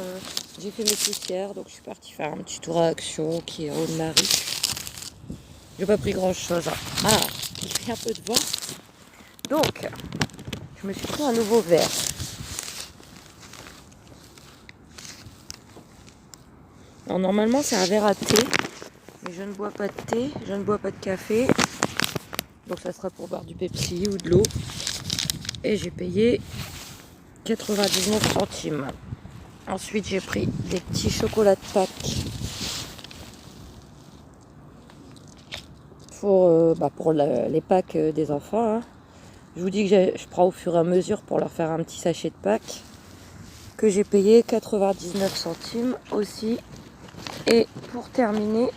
j'ai fait mes poussières, donc je suis partie faire un petit tour à Action qui est en haut de la rue. J'ai pas pris grand chose. Ah, il fait un peu de vent. Donc, je me suis pris un nouveau verre. Alors normalement c'est un verre à thé, mais je ne bois pas de thé, je ne bois pas de café. Donc ça sera pour boire du Pepsi ou de l'eau. Et j'ai payé 99 centimes. Ensuite j'ai pris des petits chocolats de Pâques pour les Pâques des enfants. Hein. Je vous dis que je prends au fur et à mesure pour leur faire un petit sachet de Pâques que j'ai payé 99 centimes aussi. Et pour terminer,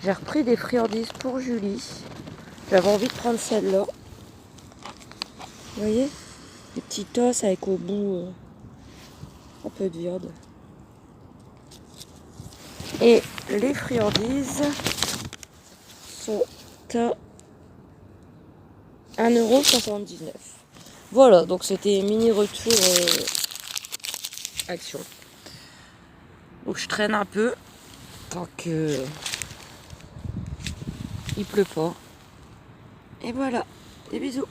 j'ai repris des friandises pour Julie. J'avais envie de prendre celle-là. Vous voyez, des petits os avec au bout un peu de viande. Et les friandises sont à 1,79 €. Voilà, donc c'était mini retour action. Donc je traîne un peu tant que il pleut pas. Et voilà, des bisous.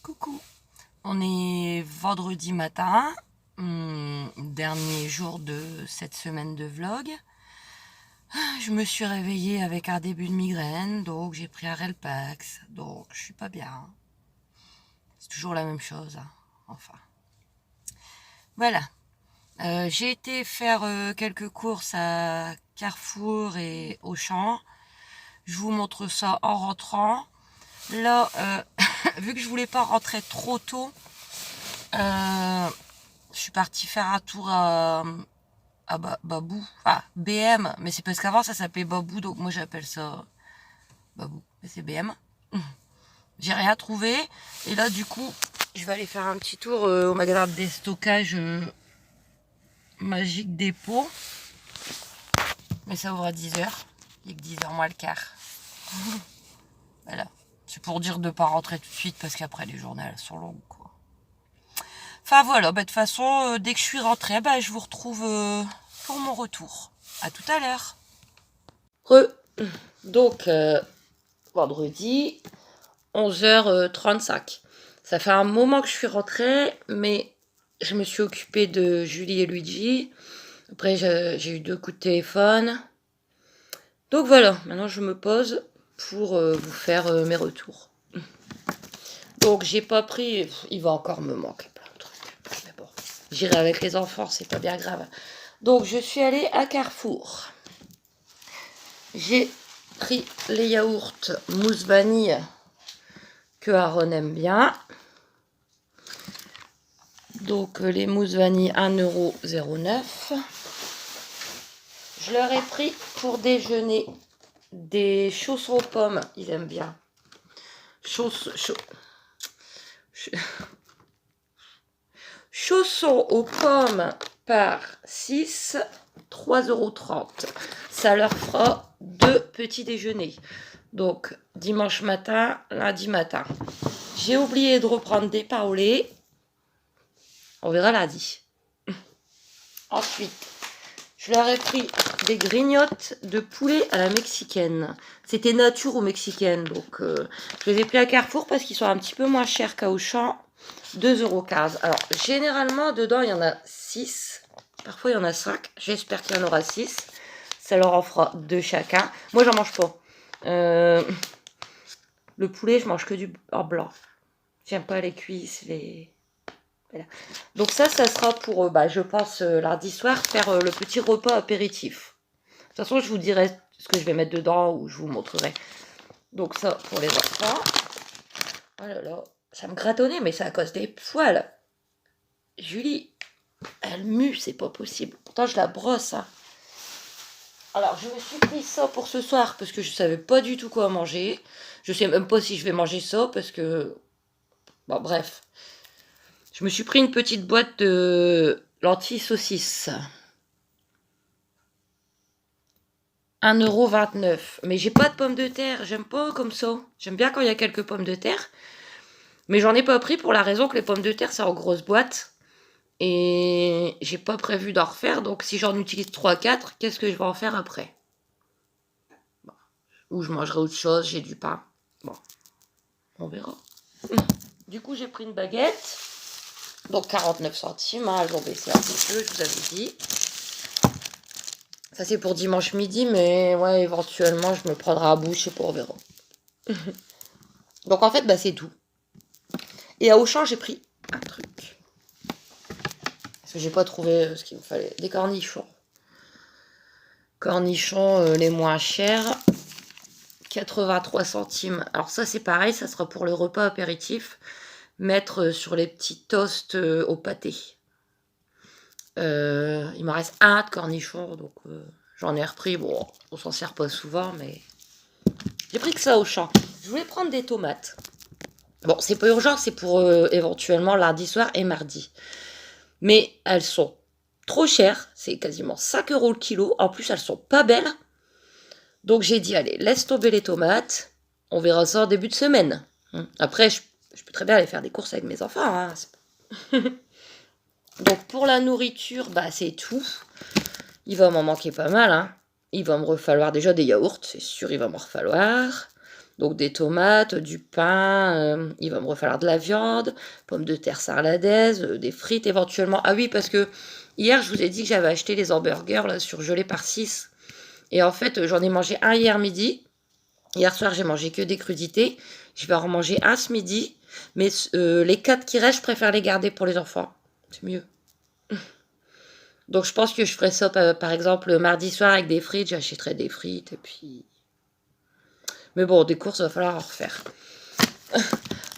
Coucou, on est vendredi matin, dernier jour de cette semaine de vlog. Je me suis réveillée avec un début de migraine, donc j'ai pris un Relpax, donc je suis pas bien. C'est toujours la même chose, hein. Enfin. Voilà, j'ai été faire quelques courses à Carrefour et Auchan. Je vous montre ça en rentrant. Là, vu que je voulais pas rentrer trop tôt, je suis partie faire un tour à Babou, enfin BM, mais c'est parce qu'avant ça s'appelait Babou, donc moi j'appelle ça Babou, mais c'est BM. J'ai rien trouvé, et là du coup, je vais aller faire un petit tour au magasin de déstockage Magique Dépôt, mais ça ouvre à 10h, il est que 10h moins le quart. Voilà. C'est pour dire de ne pas rentrer tout de suite parce qu'après les journées elles sont longues quoi. Enfin voilà, de toute façon dès que je suis rentrée, je vous retrouve pour mon retour. À tout à l'heure. Donc vendredi 11h35. Ça fait un moment que je suis rentrée, mais je me suis occupée de Julie et Luigi. Après j'ai eu 2 coups de téléphone. Donc voilà, maintenant je me pose pour vous faire mes retours. Donc j'ai pas pris, il va encore me manquer plein de trucs, mais bon, j'irai avec les enfants, c'est pas bien grave. Donc je suis allée à Carrefour. J'ai pris les yaourts mousse vanille que Aaron aime bien. Donc les mousses vanille 1,09 €. Je leur ai pris pour déjeuner des chaussons aux pommes, ils aiment bien. Chaussons aux pommes par 6, 3,30 €. Ça leur fera 2 petits déjeuners. Donc dimanche matin, lundi matin. J'ai oublié de reprendre des pains au lait. On verra lundi. Ensuite, je leur ai pris des grignottes de poulet à la mexicaine. C'était nature ou mexicaine. Donc je les ai pris à Carrefour parce qu'ils sont un petit peu moins chers qu'à Auchan. 2,15 €. Alors, généralement, dedans, il y en a 6. Parfois, il y en a 5. J'espère qu'il y en aura 6. Ça leur en fera 2 chacun. Moi, j'en mange pas. Le poulet, je mange que du blanc. J'aime pas les cuisses, les... Voilà. Donc ça sera pour, je pense, lundi soir, faire le petit repas apéritif. De toute façon, je vous dirai ce que je vais mettre dedans ou je vous montrerai. Donc ça, pour les enfants. Oh là là. Ça me gratonnait, mais c'est à cause des poils. Julie, elle mue, c'est pas possible. Pourtant, je la brosse. Hein. Alors, je me suis pris ça pour ce soir parce que je savais pas du tout quoi manger. Je sais même pas si je vais manger ça parce que... Bon, bref. Je me suis pris une petite boîte de lentilles saucisses. 1,29 €. Mais j'ai pas de pommes de terre. J'aime pas comme ça. J'aime bien quand il y a quelques pommes de terre. Mais j'en ai pas pris pour la raison que les pommes de terre, c'est en grosse boîte. Et j'ai pas prévu d'en refaire. Donc si j'en utilise 3-4, qu'est-ce que je vais en faire après? Bon. Ou je mangerai autre chose, j'ai du pain. Bon, on verra. Du coup, j'ai pris une baguette. Donc 49 centimes. Hein, elles ont baissé un petit peu, je vous avais dit. Ça, c'est pour dimanche midi. Mais ouais, éventuellement, je me prendrai à bouche et pour on verra. Donc en fait, bah, c'est tout. Et à Auchan, j'ai pris un truc. Parce que j'ai pas trouvé ce qu'il me fallait. Des cornichons. Cornichons les moins chers. 83 centimes. Alors ça, c'est pareil. Ça sera pour le repas apéritif. Mettre sur les petits toasts au pâté. Il me reste un de cornichons. Donc j'en ai repris. Bon, on s'en sert pas souvent. Mais j'ai pris que ça au champ. Je voulais prendre des tomates. Bon, c'est pas urgent, c'est pour éventuellement lundi soir et mardi. Mais elles sont trop chères, c'est quasiment 5 € le kilo. En plus, elles sont pas belles. Donc j'ai dit, allez, laisse tomber les tomates. On verra ça en début de semaine. Après, je peux très bien aller faire des courses avec mes enfants. Hein. Donc pour la nourriture, bah c'est tout. Il va m'en manquer pas mal. Hein. Il va me falloir déjà des yaourts, c'est sûr, il va m'en falloir. Donc des tomates, du pain, il va me falloir de la viande, pommes de terre sarladaises, des frites éventuellement. Ah oui, parce que hier, je vous ai dit que j'avais acheté les hamburgers là, surgelés par 6. Et en fait, j'en ai mangé un hier midi. Hier soir, j'ai mangé que des crudités. Je vais en remanger un ce midi. Mais les 4 qui restent, je préfère les garder pour les enfants. C'est mieux. Donc je pense que je ferai ça par exemple mardi soir avec des frites. J'achèterai des frites et puis... Mais bon, des courses, il va falloir en refaire.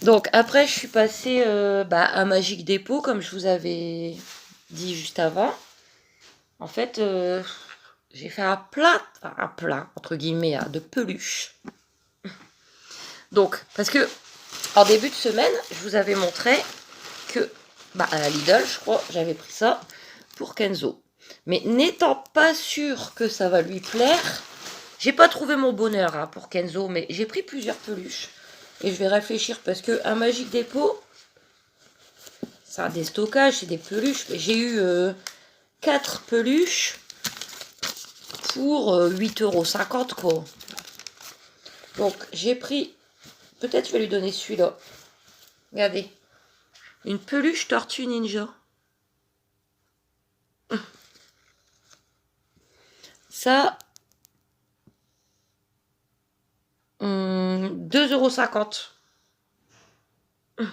Donc, après, je suis passée à Magic Dépôt, comme je vous avais dit juste avant. En fait, j'ai fait un plat, entre guillemets, hein, de peluche. Donc, parce que, en début de semaine, je vous avais montré que, à la Lidl, je crois, j'avais pris ça pour Kenzo. Mais n'étant pas sûre que ça va lui plaire... J'ai pas trouvé mon bonheur pour Kenzo, mais j'ai pris plusieurs peluches. Et je vais réfléchir parce que un Magic Dépôt, c'est un déstockage, c'est des peluches. J'ai eu 4 peluches pour 8,50 € quoi. Donc j'ai pris, peut-être je vais lui donner celui-là. Regardez, une peluche Tortue Ninja. Ça... 2,50 €.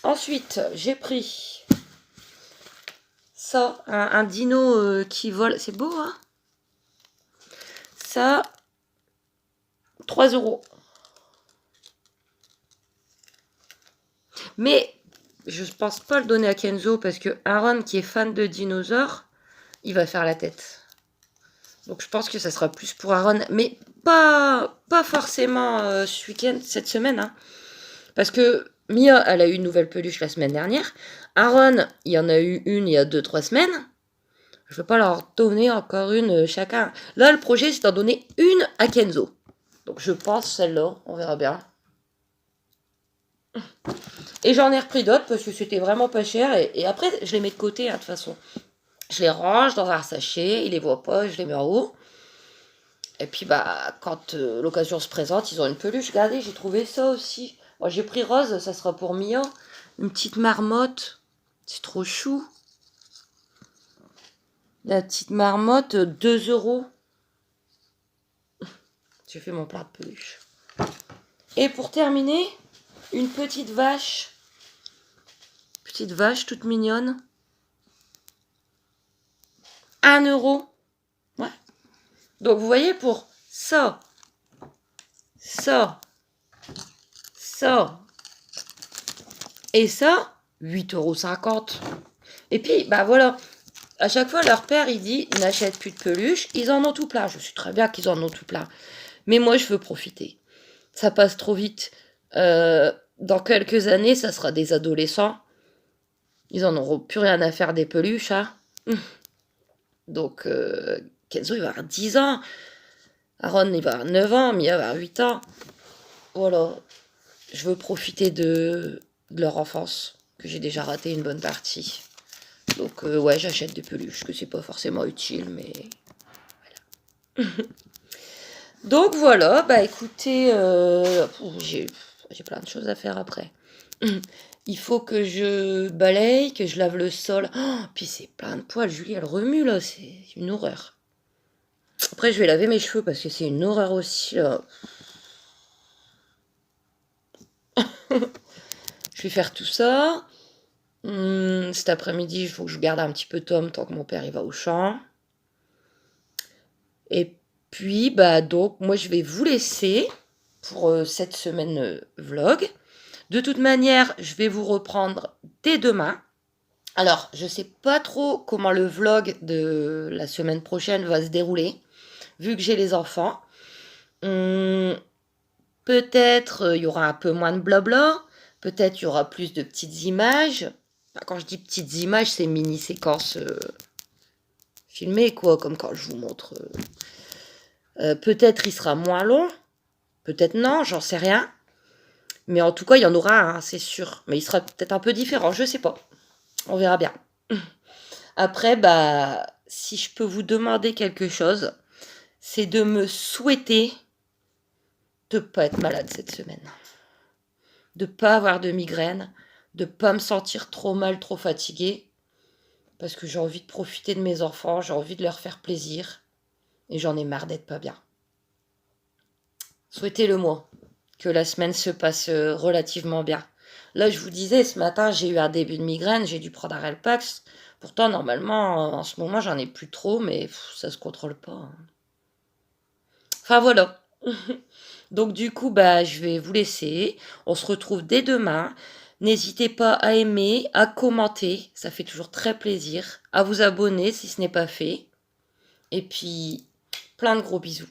Ensuite, j'ai pris ça, un dino qui vole. C'est beau, hein? Ça, 3 €. Mais je pense pas le donner à Kenzo parce que Aaron, qui est fan de dinosaures, il va faire la tête. Donc je pense que ça sera plus pour Aaron, mais pas forcément ce week-end, cette semaine. Hein. Parce que Mia, elle a eu une nouvelle peluche la semaine dernière. Aaron, il y en a eu une il y a 2-3 semaines. Je ne vais pas leur donner encore une chacun. Là, le projet, c'est d'en donner une à Kenzo. Donc je pense celle-là, on verra bien. Et j'en ai repris d'autres parce que c'était vraiment pas cher. Et après, je les mets de côté, de toute façon. Je les range dans un sachet, ils les voient pas, je les mets en haut. Et puis quand l'occasion se présente, ils ont une peluche. Regardez, j'ai trouvé ça aussi. Moi, j'ai pris rose, ça sera pour Mia. Une petite marmotte. C'est trop chou. La petite marmotte, 2 €. J'ai fait mon plat de peluche. Et pour terminer, une petite vache. Petite vache toute mignonne. 1 €. Ouais. Donc vous voyez, pour ça, et ça, 8,50 €. Et puis, bah voilà, à chaque fois, leur père, il dit, n'achète plus de peluches, ils en ont tout plein. Je sais très bien qu'ils en ont tout plein. Mais moi, je veux profiter. Ça passe trop vite. Dans quelques années, ça sera des adolescents. Ils en auront plus rien à faire des peluches, hein. Donc, Kenzo, il va avoir 10 ans. Aaron, il va avoir 9 ans. Mia va avoir 8 ans. Voilà. Je veux profiter de leur enfance, que j'ai déjà raté une bonne partie. Donc, ouais, j'achète des peluches, que c'est pas forcément utile, mais voilà. Donc, voilà. Bah, écoutez, j'ai plein de choses à faire après. Il faut que je balaye, que je lave le sol. Oh, puis c'est plein de poils. Julie, elle remue, là. C'est une horreur. Après, je vais laver mes cheveux parce que c'est une horreur aussi, là. Je vais faire tout ça. Cet après-midi, il faut que je garde un petit peu Tom tant que mon père il va au champ. Et puis, bah donc, moi, je vais vous laisser pour cette semaine vlog. De toute manière, je vais vous reprendre dès demain. Alors, je sais pas trop comment le vlog de la semaine prochaine va se dérouler, vu que j'ai les enfants. Peut-être il y aura un peu moins de blabla, peut-être il y aura plus de petites images. Enfin, quand je dis petites images, c'est mini-séquences filmées, quoi, comme quand je vous montre. Peut-être il sera moins long, peut-être non, j'en sais rien. Mais en tout cas, il y en aura un, c'est sûr. Mais il sera peut-être un peu différent, je sais pas. On verra bien. Après, bah, si je peux vous demander quelque chose, c'est de me souhaiter de pas être malade cette semaine. De pas avoir de migraine, de pas me sentir trop mal, trop fatiguée. Parce que j'ai envie de profiter de mes enfants, j'ai envie de leur faire plaisir. Et j'en ai marre d'être pas bien. Souhaitez-le-moi. Que la semaine se passe relativement bien. Là, je vous disais, ce matin, j'ai eu un début de migraine, j'ai dû prendre un Relpax. Pourtant, normalement, en ce moment, j'en ai plus trop, mais ça se contrôle pas, hein. Enfin, voilà. Donc, du coup, bah, je vais vous laisser. On se retrouve dès demain. N'hésitez pas à aimer, à commenter. Ça fait toujours très plaisir. À vous abonner si ce n'est pas fait. Et puis, plein de gros bisous.